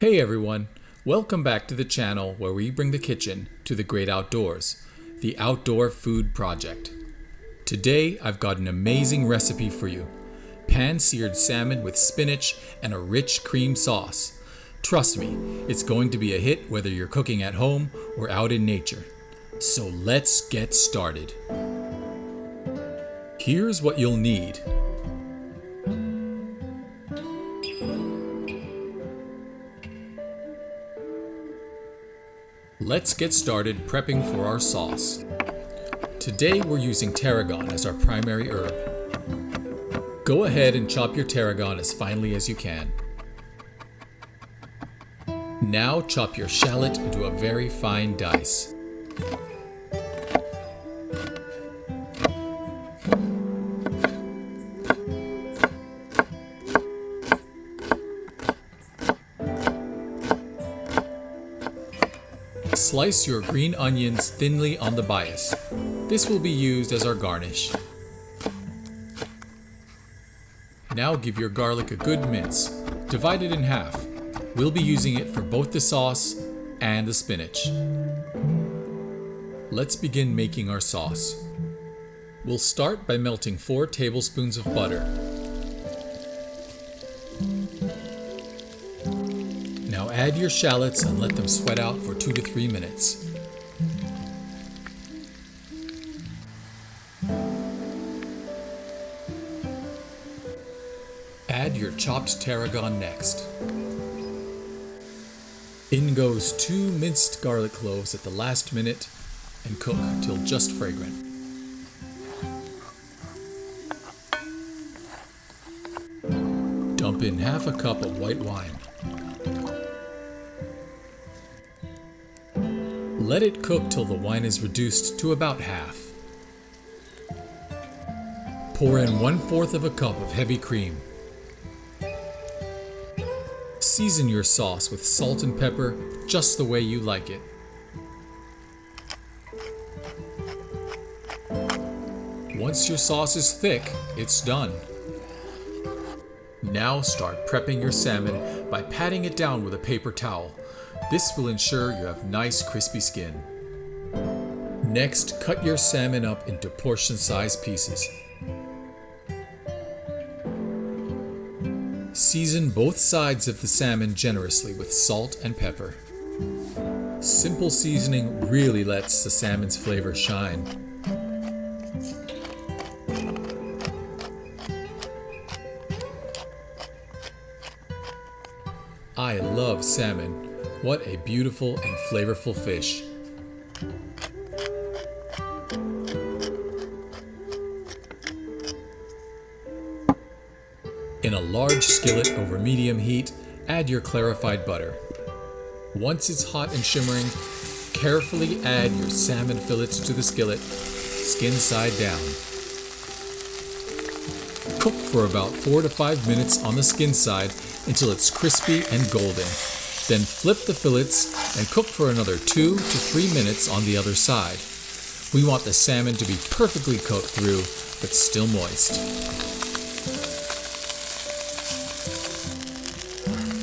Hey everyone, welcome back to the channel where we bring the kitchen to the great outdoors, the Outdoor Food Project. Today I've got an amazing recipe for you. Pan-seared salmon with spinach and a rich cream sauce. Trust me, it's going to be a hit whether you're cooking at home or out in nature. So let's get started. Here's what you'll need. Let's get started prepping for our sauce. Today we're using tarragon as our primary herb. Go ahead and chop your tarragon as finely as you can. Now chop your shallot into a very fine dice. Slice your green onions thinly on the bias. This will be used as our garnish. Now give your garlic a good mince. Divide it in half. We'll be using it for both the sauce and the spinach. Let's begin making our sauce. We'll start by melting 4 tablespoons of butter. Now add your shallots and let them sweat out for 2 to 3 minutes. Add your chopped tarragon next. In goes 2 minced garlic cloves at the last minute and cook till just fragrant. Dump in half a cup of white wine. Let it cook till the wine is reduced to about half. Pour in 1/4 of a cup of heavy cream. Season your sauce with salt and pepper just the way you like it. Once your sauce is thick, it's done. Now start prepping your salmon by patting it down with a paper towel. This will ensure you have nice crispy skin. Next, cut your salmon up into portion-sized pieces. Season both sides of the salmon generously with salt and pepper. Simple seasoning really lets the salmon's flavor shine. I love salmon. What a beautiful and flavorful fish. In a large skillet over medium heat, add your clarified butter. Once it's hot and shimmering, carefully add your salmon fillets to the skillet, skin side down. Cook for about 4 to 5 minutes on the skin side until it's crispy and golden. Then flip the fillets and cook for another 2 to 3 minutes on the other side. We want the salmon to be perfectly cooked through, but still moist.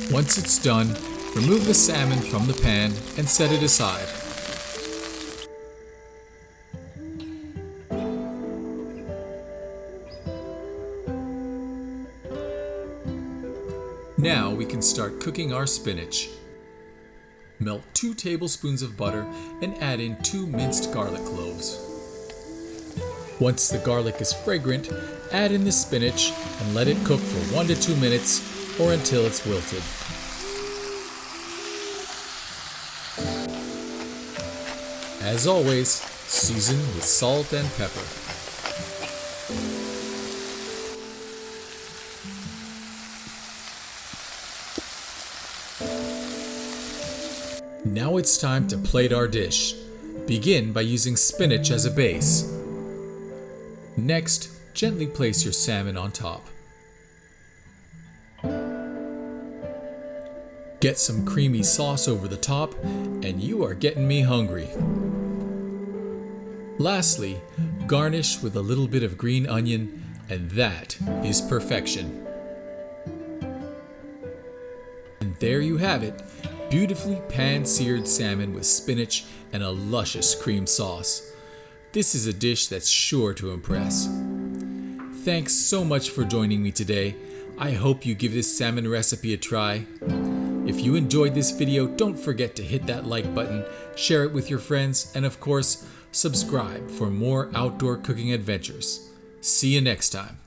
Once it's done, remove the salmon from the pan and set it aside. Now we can start cooking our spinach. Melt 2 tablespoons of butter and add in 2 minced garlic cloves. Once the garlic is fragrant, add in the spinach and let it cook for 1 to 2 minutes or until it's wilted. As always, season with salt and pepper. Now it's time to plate our dish. Begin by using spinach as a base. Next, gently place your salmon on top. Get some creamy sauce over the top, and you are getting me hungry. Lastly, garnish with a little bit of green onion, and that is perfection. And there you have it, beautifully pan-seared salmon with spinach and a luscious cream sauce. This is a dish that's sure to impress. Thanks so much for joining me today. I hope you give this salmon recipe a try. If you enjoyed this video, don't forget to hit that like button, share it with your friends, and of course, subscribe for more outdoor cooking adventures. See you next time.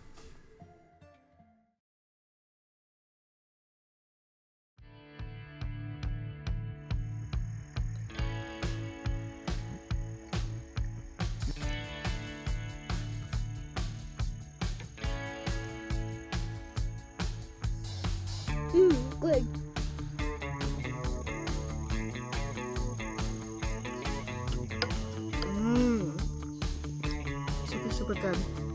Good. Super good.